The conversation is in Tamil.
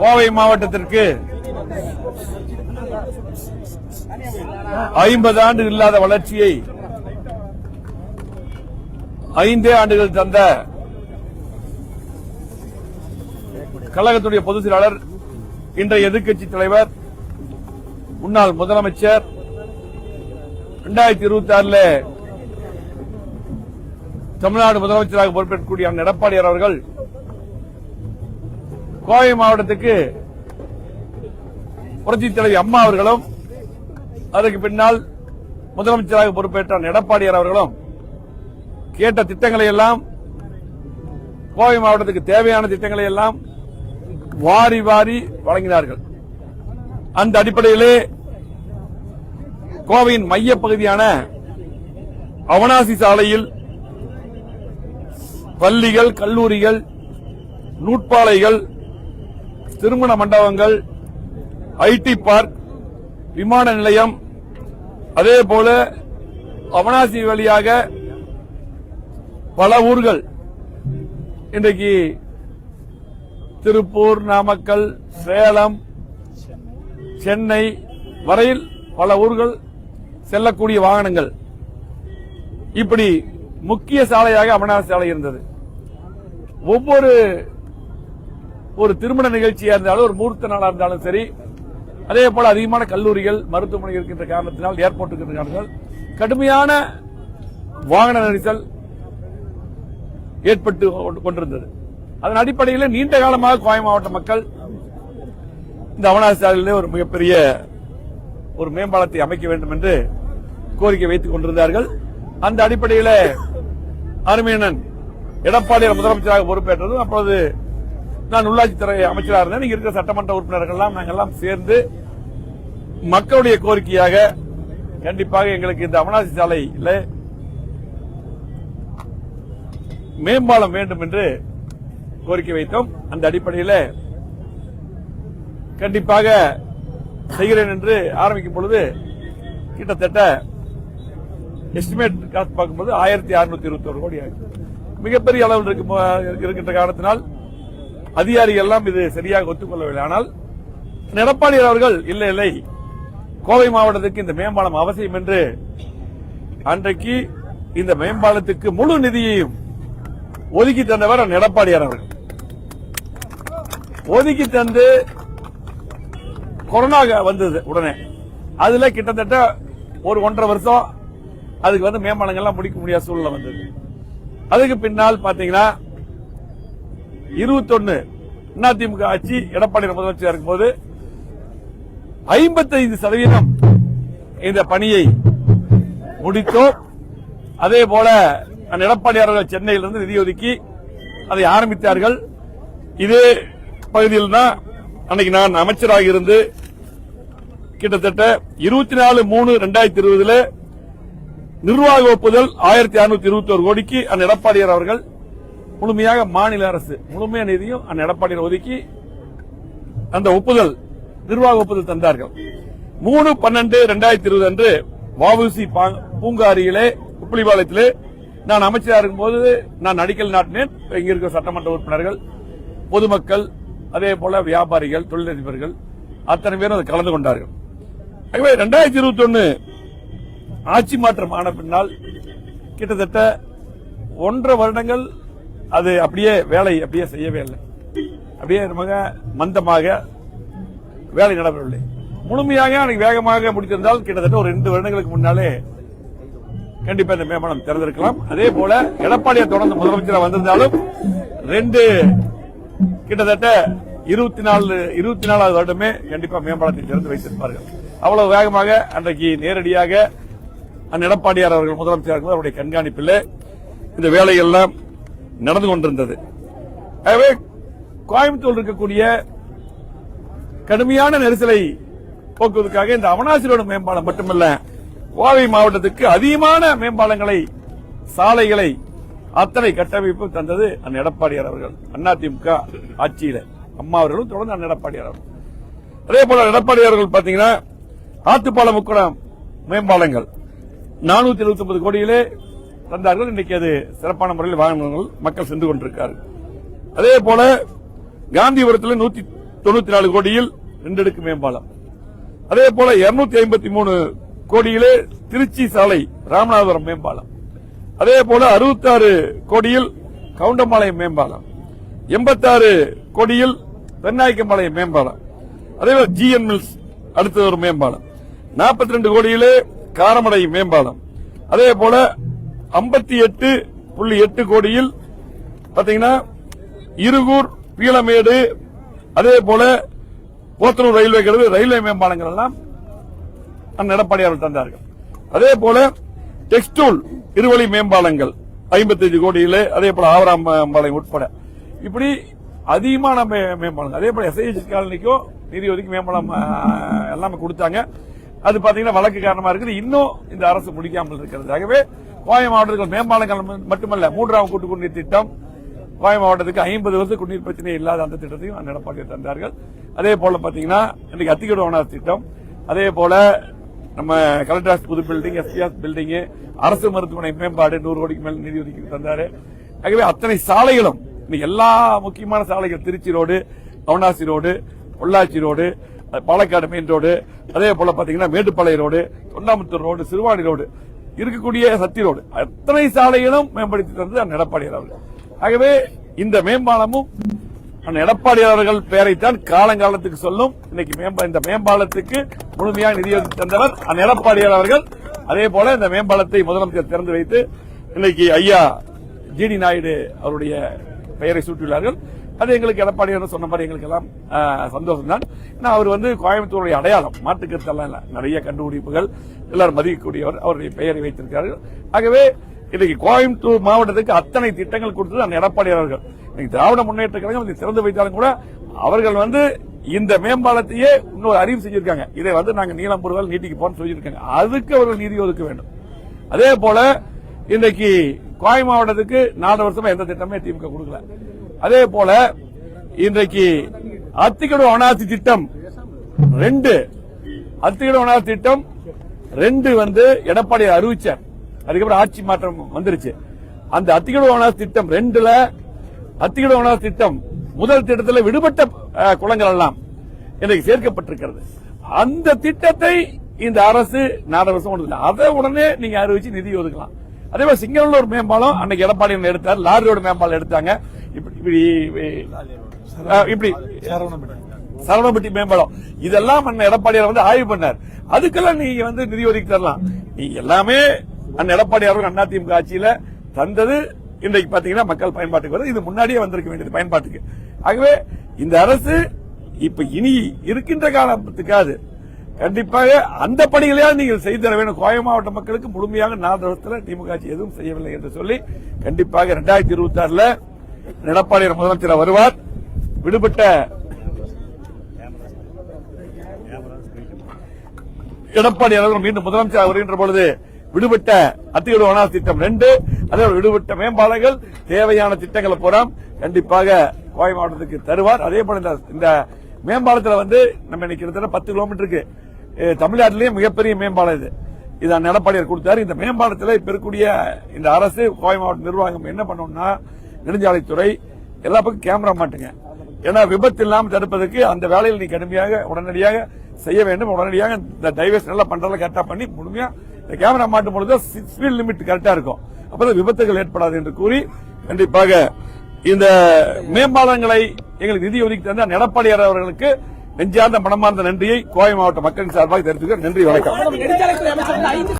கோவை மாவட்டத்திற்கு 50 ஆண்டு இல்லாத வளர்ச்சியை 5 ஆண்டுகள் தந்த கழகத்துடைய பொதுச் செயலாளர், இன்றைய எதிர்க்கட்சி தலைவர், முன்னாள் முதலமைச்சர், 2026 தமிழ்நாடு முதலமைச்சராக பொறுப்பேற்கக்கூடிய எடப்பாடியார் அவர்கள் கோவை மாவட்டத்துக்கு புரட்சித் தலைவி அம்மா அவர்களும், அதற்கு பின்னால் முதலமைச்சராக பொறுப்பேற்ற எடப்பாடியார் அவர்களும் கேட்ட திட்டங்களை எல்லாம், கோவை மாவட்டத்துக்கு தேவையான திட்டங்களை எல்லாம் வாரி வாரி வழங்கினார்கள். அந்த அடிப்படையிலே கோவையின் மைய பகுதியான அவனாசி சாலையில் பள்ளிகள், கல்லூரிகள், நூற்பாலைகள், திருமண மண்டபங்கள், ஐடி பார்க், விமான நிலையம், அதேபோல அவனாசி வழியாக பல ஊர்கள், இன்றைக்கு திருப்பூர், நாமக்கல், சேலம், சென்னை வரையில் பல ஊர்கள் செல்லக்கூடிய வாகனங்கள், இப்படி முக்கிய சாலையாக அவனாசி சாலை இருந்தது. ஒவ்வொரு திருமண நிகழ்ச்சியா இருந்தாலும், ஒரு முகூர்த்த நாளா இருந்தாலும் சரி, அதே போல அதிகமான கல்லூரிகள், மருத்துவமனை இருக்கின்ற காரணத்தினால், ஏர்போர்ட் இருக்கின்ற காரணத்தினால் கடுமையான வாகன நெரிசல் ஏற்பட்டு கொண்டிருந்தது. அதன் அடிப்படையில் நீண்ட காலமாக கோவை மாவட்ட மக்கள் இந்த அவனாசி சாலையிலே ஒரு மிகப்பெரிய ஒரு மேம்பாலத்தை அமைக்க வேண்டும் என்று கோரிக்கை வைத்துக் கொண்டிருந்தார்கள். அந்த அடிப்படையில் அருமையண்ணன் எடப்பாடியார் முதலமைச்சராக பொறுப்பேற்றதும், அப்பொழுது நான் உள்ளாட்சித்துறை அமைச்சராக இருந்தேன். இங்க இருக்கிற சட்டமன்ற உறுப்பினர்கள் நாங்கள் எல்லாம் சேர்ந்து மக்களுடைய கோரிக்கையாக கண்டிப்பாக எங்களுக்கு இந்த அவனாசி சாலையில் மேம்பாலம் வேண்டும் என்று கோரிக்கை வைத்தோம். அந்த அடிப்படையில் கண்டிப்பாக செய்கிறேன் என்று ஆரம்பிக்கும் பொழுது கிட்டத்தட்ட எஸ்டிமேட் காஸ்ட் பார்க்கும்போது 1621 கோடி மிகப்பெரிய அளவில் இருக்கின்ற காரணத்தினால் அதிகாரிகள் எல்லாம் இது சரியாக ஒத்துக்கொள்ளவில்லை. ஆனால் எடப்பாடியார் அவர்கள் இல்லை, கோவை மாவட்டத்துக்கு இந்த மேம்பாலம் அவசியம் என்று அன்றைக்கு இந்த மேம்பாலத்துக்கு முழு நிதியையும் ஒதுக்கி தந்தவர் எடப்பாடியார் அவர்கள். ஒதுக்கி தந்து கொரோனா வந்தது உடனே, அதுல கிட்டத்தட்ட ஒரு 1.5 வருஷம் அதுக்கு மேம்பாலங்கள்லாம் முடிக்க முடியாத சூழ்நிலை வந்தது. அதுக்கு பின்னால் பாத்தீங்கன்னா 21 அதிமுக ஆட்சி எடப்பாடி முதலமைச்சர் இருக்கும்போது 55% இந்த பணியை முடித்தோம். அதே போல எடப்பாடியார் சென்னையிலிருந்து நிதி ஒதுக்கி அதை ஆரம்பித்தார்கள். இதே பகுதியில் தான் அன்னைக்கு நான் அமைச்சராக இருந்து கிட்டத்தட்ட 24/3/2020 நிர்வாக ஒப்புதல் 1621 கோடிக்கு எடப்பாடியார் அவர்கள் முழுமையாக மாநில அரசு முழுமையான நிதியும் எடப்பாடியார் ஒதுக்கி அந்த ஒப்புதல் நிர்வாக ஒப்புதல் தந்தார்கள். 3/12/2020 அன்று வஉசி பூங்கா அருகிலே உப்பிலிபாளையத்திலே நான் அமைச்சராக இருக்கும்போது நான் அடிக்கல் நாட்டினேன். இங்க இருக்கிற சட்டமன்ற உறுப்பினர்கள், பொதுமக்கள், அதே போல வியாபாரிகள், தொழிலதிபர்கள் அத்தனை பேரும் அதை கலந்து கொண்டார்கள். 2021 ஆட்சி மாற்றம் ஆன பின்னால் கிட்டத்தட்ட 1.5 வருடங்கள் அது அப்படியே வேலை செய்யவே இல்லை. அப்படியே மந்தமாக வேலை நடைபெறவில்லை. முழுமையாக அன்னைக்கு வேகமாக முடித்திருந்தால் கிட்டத்தட்ட ஒரு 2 வருடங்களுக்கு முன்னாலே கண்டிப்பா இந்த மேம்பாலம் திறந்திருக்கலாம். அதே போல எடப்பாடியார் தொடர்ந்து முதலமைச்சராக வந்திருந்தாலும் கிட்டத்தட்ட 24வது வருடமே கண்டிப்பா மேம்பாலத்தை திறந்து வைத்திருப்பார்கள். அவ்வளவு வேகமாக அன்றைக்கு நேரடியாக எடப்பாடியார் அவர்கள் முதலமைச்சர் அவருடைய கண்காணிப்பில் இந்த வேலையெல்லாம் நடந்து கொண்டிருந்தது. ஆகவே கோயம்புத்தூர் இருக்கக்கூடிய கடுமையான நெரிசலை போக்குவதற்காக இந்த அவனாசி ரோடு மேம்பாலம் மட்டுமல்ல, கோவை மாவட்டத்துக்கு அதிகமான மேம்பாலங்களை, சாலைகளை, அத்தனை கட்டமைப்பு தந்தது எடப்பாடியார் அவர்கள். அதிமுக ஆட்சியில அம்மா அவர்களும் தொடர்ந்து எடப்பாடியார் அவர்கள். அதே போல எடப்பாடியார் அவர்கள் பாத்தீங்கன்னா ஆத்துப்பாலம், முக்குளம் மேம்பாலங்கள் 479 கோடியிலே தந்தார்கள். இன்னைக்கு அது சிறப்பான முறையில் வாகனங்கள் மக்கள் சென்று கொண்டிருக்கிறார்கள். அதே போல காந்திபுரத்தில் 94 கோடியில் 2 அடுக்கு மேம்பாலம். அதே போல 253 கோடியிலே திருச்சி சாலை ராமநாதபுரம் மேம்பாலம். அதே போல 66 கோடியில் கவுண்டம்பாளையம் மேம்பாலம், 86 கோடியில் பெண்ணாய்க்கம்பாளையம் மேம்பாலம், அதேபோல ஜிஎன் மில்ஸ் அடுத்த ஒரு மேம்பாலம், 42 கோடியிலே காரமடை மேம்பாலம், அதே போல 58.8 கோடியில் பாத்தீங்கன்னா இருகூர் பீளமேடு, அதே போல போத்தனூர் ரயில்வே மேம்பாலங்கள் எல்லாம் எடப்பாடியார் தந்தார்கள். அதே போல டெக்ஸ்டூல் இருவழி மேம்பாலங்கள் 55 கோடியிலே, அதே போல ஆவராம்பாளையம் உட்பட இப்படி அதிகமான மேம்பாலங்கள். அதே போல எஸ்ஐஎஸ் காலனிக்கும் நிதி ஒதுக்கி மேம்பாலம் எல்லாமே கொடுத்தாங்க. அது பாத்தீங்கன்னா வழக்கு காரணமா இருக்குது, இன்னும் இந்த அரசு முடிக்காமல் இருக்கிறது. ஆகவே கோவை மாவட்டத்தில் மேம்பாலங்கள் மட்டுமல்ல, 3ஆம் கூட்டு குடிநீர் திட்டம் கோவை மாவட்டத்துக்கு 50 வருஷம் குடிநீர் பிரச்சனை இல்லாத அந்த திட்டத்தையும் எடப்பாடி தந்தார்கள். அதே போல பாத்தீங்கன்னா இன்னைக்கு அத்திக்கடவு அனாஸ் திட்டம், அதே போல நம்ம கலெக்டர் புது பில்டிங், எஸ்பிஎஸ் பில்டிங், அரசு மருத்துவமனை மேம்பாடு 100 கோடிக்கு மேல் நிதி ஒதுக்கி தந்தாரு. ஆகவே அத்தனை சாலைகளும் இன்னைக்கு எல்லா முக்கியமான சாலைகள், Trichy road, Avinashi road, Pollachi road, Palakkad main road, அதே போல பாத்தீங்கன்னா Mettupalayam road, Thondamuthur road, Siruvani road, இருக்கக்கூடிய சத்தி ரோடு, அத்தனை சாலைகளும் மேம்படுத்தி தந்தது எடப்பாடியார் அவர்கள். ஆகவே இந்த மேம்பாலமும் எடப்பாடியார் அவர்கள் பெயரைத்தான் காலங்காலத்துக்கு சொல்லும். இன்னைக்கு இந்த மேம்பாலத்துக்கு முழுமையாக நிதி ஒதுக்கி தந்தவர் எடப்பாடியார் அவர்கள். அதே போல இந்த மேம்பாலத்தை முதலமைச்சர் திறந்து வைத்து இன்னைக்கு ஐயா ஜிடி நாயுடு அவருடைய பெயரை சூட்டியுள்ளார்கள். அது எங்களுக்கு எடப்பாடியார் சொன்ன மாதிரி எங்களுக்கு எல்லாம் சந்தோஷம் தான். அவர் கோயம்புத்தூருடைய அடையாளம், மாற்றுக்கருத்தெல்லாம் இல்ல, நிறைய கண்டுபிடிப்புகள் எல்லாரும் மதிக்கக்கூடியவர், அவருடைய பெயரை வைத்திருக்கிறார்கள். ஆகவே இன்னைக்கு கோயம்புத்தூர் மாவட்டத்துக்கு அத்தனை திட்டங்கள் கொடுத்தது எடப்பாடியார் அவர்கள். திராவிட முன்னேற்ற கழகம் திறந்து வைத்தாலும் கூட அவர்கள் இந்த மேம்பாலத்தையே இன்னொரு அறிவு செஞ்சிருக்காங்க. இதை நாங்க நீலம்பூர் நீட்டிக்கு போன்னு சொல்லியிருக்காங்க. அதுக்கு அவர்கள் நிதி ஒதுக்க வேண்டும். அதே போல இன்னைக்கு கோவை மாவட்டத்துக்கு 4 வருஷமா எந்த திட்டமே திமுக கொடுக்கல. அதே போல இன்றைக்கு அத்திக்கடவு அனாசி திட்டம் 2 எடப்பாடி அறிவிச்சார். அதுக்கப்புறம் ஆட்சி மாற்றம் வந்துருச்சு. அந்த அத்திக்கடவு அனாசி திட்டம் 2ல அத்திக்கடவு அனாசி திட்டம் முதல் திட்டத்தில் விடுபட்ட குளங்கள் எல்லாம் இன்றைக்கு சேர்க்கப்பட்டிருக்கிறது. அந்த திட்டத்தை இந்த அரசு 4 வருஷம் கொண்டு அதை உடனே நீங்க அறிவிச்சு நிதி ஒதுக்கலாம். அதே மாதிரி சிங்களூர் மேம்பாலம் அன்னைக்கு எடப்பாடி எடுத்தார், லாரி ரோடு மேம்பாலம் எடுத்தாங்க. இப்படி சரவணப்பட்டி மேம்பாலம் இதெல்லாம் எடப்பாடியார் ஆய்வு பண்ணார். அதுக்கெல்லாம் நீங்க நிதி ஒதுக்கி தரலாம். நீங்க எல்லாமே எடப்பாடியார் அதிமுக ஆட்சியில தந்தது இன்றைக்கு பாத்தீங்கன்னா மக்கள் பயன்பாட்டுக்கு வருது. இது முன்னாடியே வந்திருக்க வேண்டியது பயன்பாட்டுக்கு. ஆகவே இந்த அரசு இப்ப இனி இருக்கின்ற காலத்துக்காது கண்டிப்பாக அந்த பணிகளையாவது நீங்கள் செய்து தர வேண்டும். கோவை மாவட்ட மக்களுக்கு முழுமையாக 4 வருஷத்தில் திமுக ஆட்சி எதுவும் செய்யவில்லை என்று சொல்லி கண்டிப்பாக 2026 எடப்பாடியார் முதலமைச்சர் வருவார். விடுபட்ட எடப்பாடியார் மீண்டும் முதலமைச்சர் வருகின்ற பொழுது விடுபட்ட அத்திக்கடவு அனாசி திட்டம் 2, அதே விடுபட்ட மேம்பாலங்கள் தேவையான திட்டங்களை பூரா கண்டிப்பாக கோவை மாவட்டத்துக்கு தருவார். அதே போல இந்த மேம்பாலத்தில் நம்ம கிட்டத்தட்ட 10 கிலோமீட்டருக்கு தமிழ்நாட்டிலேயே மிகப்பெரிய மேம்பாலம் இது. இதான் எடப்பாடியார் கொடுத்தாரு. இந்த மேம்பாலத்தில் இப்ப இருக்கக்கூடிய இந்த அரசு கோவை மாவட்ட நிர்வாகம் என்ன பண்ணணும்னா, நெடுஞ்சாலைத்துறை எல்லா பக்கம் கேமரா மாட்டுங்க. ஏன்னா விபத்து இல்லாமல் தடுப்பதற்கு அந்த வேலையில் நீ கடுமையாக உடனடியாக செய்ய வேண்டும். உடனடியாக இந்த டைவர்ஸ் நல்லா பண்றதுல கரெக்டா பண்ணி முழுமையா இந்த கேமரா மாட்டும் பொழுது ஸ்பீட் லிமிட் கரெக்டா இருக்கும். அப்பதான் விபத்துகள் ஏற்படாது என்று கூறி கண்டிப்பாக இந்த மேம்பாலங்களை எங்களுக்கு நிதி ஒதுக்கி தந்த எடப்பாடியார் அவர்களுக்கு நெஞ்சார்ந்த மனமார்ந்த நன்றியை கோவை மாவட்ட மக்களின் சார்பாக தெரிவித்துக்கிறேன். நன்றி, வணக்கம்.